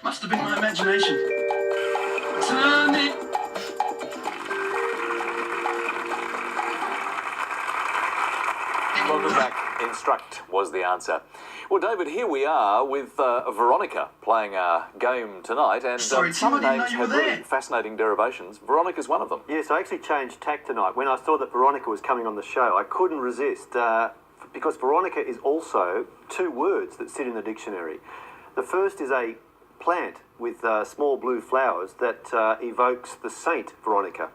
Must have been my imagination. Turn it. Welcome back. Instruct was the answer. Well, David, here we are with Veronica playing our game tonight, and Sorry, Tim, some I didn't know names you were have really there. fascinating derivations. Veronica's one of them. Yes, I actually changed tack tonight. When I saw that Veronica was coming on the show, I couldn't resist, because Veronica is also two words that sit in the dictionary. The first is a plant with small blue flowers that evokes the Saint Veronica.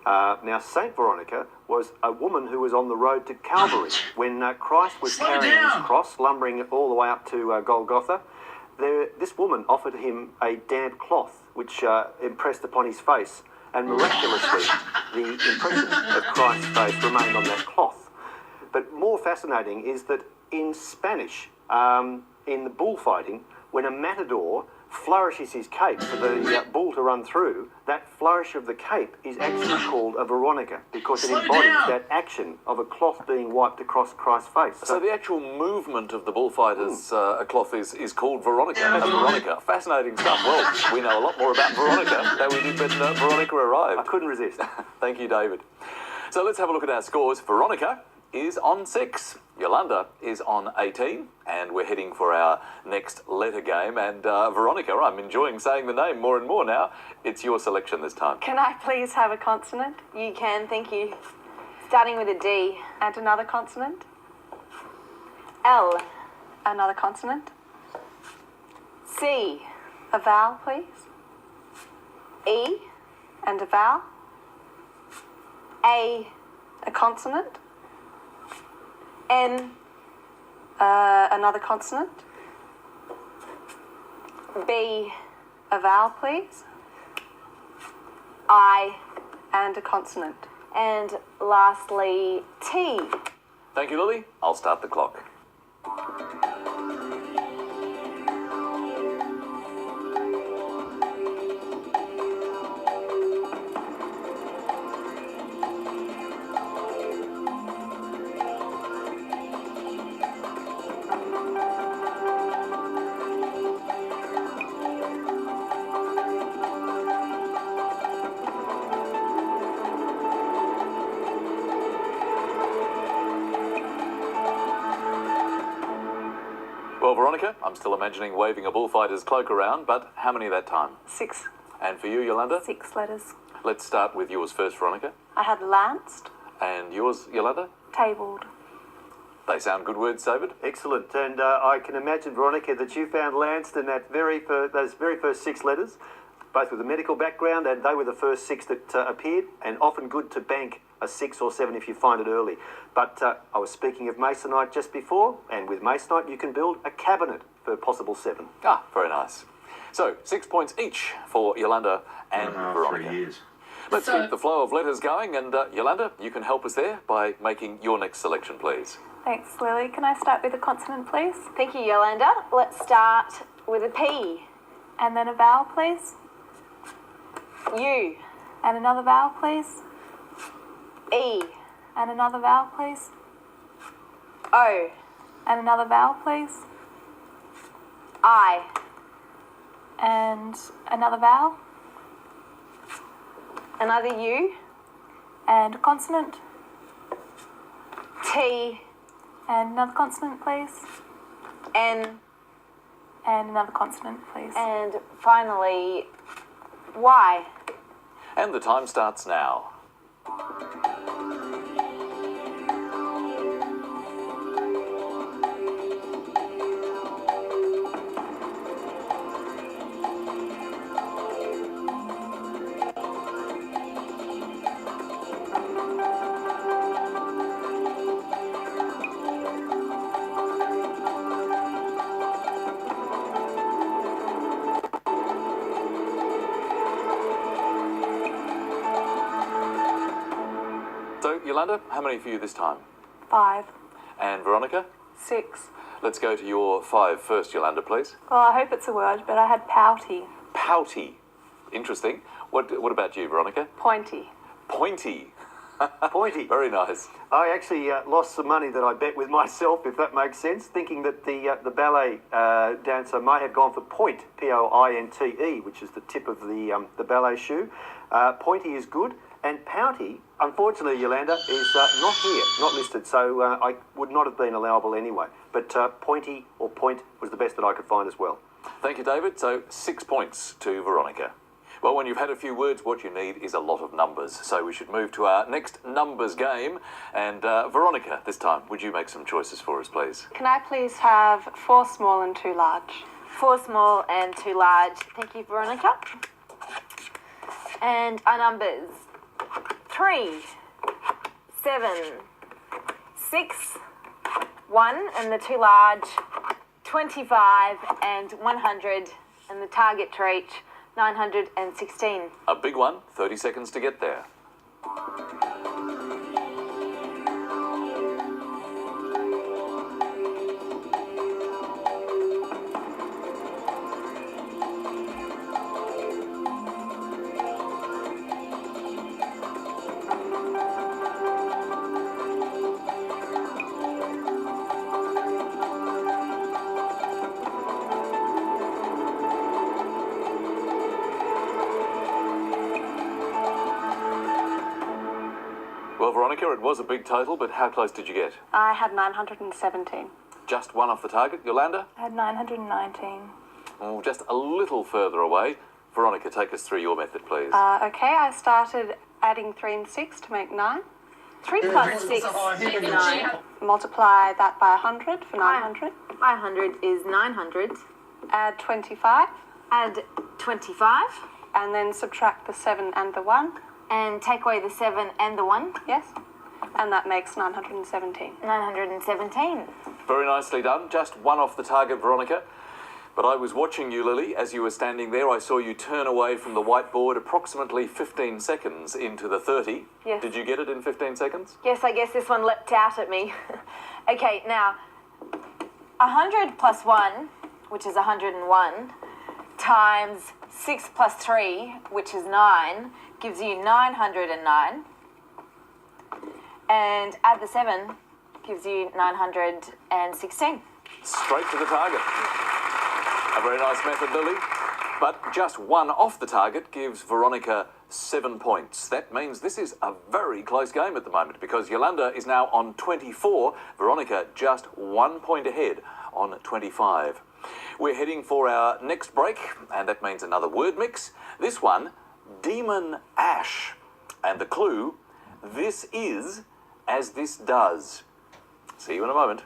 Now, Saint Veronica was a woman who was on the road to Calvary when Christ was Slow carrying his down. cross, lumbering all the way up to Golgotha. This woman offered him a damp cloth, which impressed upon his face, and miraculously, the impression of Christ's face remained on that cloth. But more fascinating is that in Spanish, in the bullfighting, when a matador flourishes his cape for the bull to run through, that flourish of the cape is actually called a Veronica, because it Slow embodies down. that action of a cloth being wiped across Christ's face. So the actual movement of the bullfighters' cloth is called Veronica. Yeah, And that's right. Veronica, fascinating stuff. Well, we know a lot more about Veronica than we did when Veronica I arrived. couldn't resist. Thank you, David. So let's have a look at our scores. Veronica is on 6, Yolanda is on 18, and we're heading for our next letter game. And Veronica, I'm enjoying saying the name more and more now. It's your selection this time. Can I please have a consonant? You can, thank you. Starting with a D. And another consonant. L. Another consonant. C. A vowel, please. E. And a vowel. A consonant. N. Another consonant. B. A vowel, please. I and a consonant. And lastly, T. Thank you, Lily. I'll start the clock. Well, Veronica, I'm still imagining waving a bullfighter's cloak around, but how many that time? 6. And for you, Yolanda? 6 letters. Let's start with yours first, Veronica. I had lanced, And yours, Yolanda? tabled. They sound good words, David. Excellent. And I can imagine, Veronica, that you found Lanced in that those very first 6 letters, both with a medical background, and they were the first 6 that appeared, and often good to bank a 6 or 7 if you find it early. But I was speaking of masonite just before, and with masonite you can build a cabinet for a possible 7. Ah, very nice. So, 6 points each for Yolanda and 3 Veronica. years. Let's So- keep the flow of letters going, and Yolanda, you can help us there by making your next selection, please. Thanks, Lily. Can I start with a consonant, please? Thank you, Yolanda. Let's start with a P. And then a vowel, please. U. And another vowel, please. E. And another vowel, please. O. And another vowel, please. I. And another vowel. Another U. And a consonant. T. And another consonant, please. N. And another consonant, please. And finally, Y. And the time starts now. So, Yolanda, how many for you this time? 5. And Veronica? 6. Let's go to your 5 first, Yolanda, please. Well, I hope it's a word, but I had pouty. Pouty. Interesting. What about you, Veronica? Pointy. Pointy. Pointy. Very nice. I actually lost some money that I bet with myself, if that makes sense, thinking that the ballet dancer might have gone for point, P-O-I-N-T-E, which is the tip of the ballet shoe. Pointy is good, and pouty, unfortunately, Yolanda, is not here, not listed, so I would not have been allowable anyway. But pointy or point was the best that I could find as well. Thank you, David. So 6 points to Veronica. Well, when you've had a few words, what you need is a lot of numbers. So we should move to our next numbers game. And Veronica, this time, would you make some choices for us, please? Can I please have 4 small and 2 large? 4 small and 2 large. Thank you, Veronica. And our numbers: 3, 7, 6, 1, and the 2 large, 25 and 100, and the target to reach 916. A big one, 30 seconds to get there. Well, Veronica, it was a big total, but how close did you get? I had 917. Just one off the target. Yolanda? I had 919. Oh, just a little further away. Veronica, take us through your method, please. Okay, I started adding 3 and 6 to make 9. 3 plus 6 is 9. Multiply that by 100 for 900. 500 is 900. Add 25. Add 25. And then subtract the 7 and the 1. And take away the 7 and the 1. Yes. And that makes 917. 917. Very nicely done. Just one off the target, Veronica. But I was watching you, Lily, as you were standing there. I saw you turn away from the whiteboard approximately 15 seconds into the 30. Yes. Did you get it in 15 seconds? Yes, I guess this one leapt out at me. Okay, now, 100 plus 1, which is 101, times 6 plus 3, which is 9, gives you 909. And add the 7, gives you 916. Straight to the target. A very nice method, Lily. But just one off the target gives Veronica 7 points. That means this is a very close game at the moment because Yolanda is now on 24. Veronica just 1 point ahead on 25. We're heading for our next break, and that means another word mix. This one, Demon Ash. And the clue, this is as this does. See you in a moment.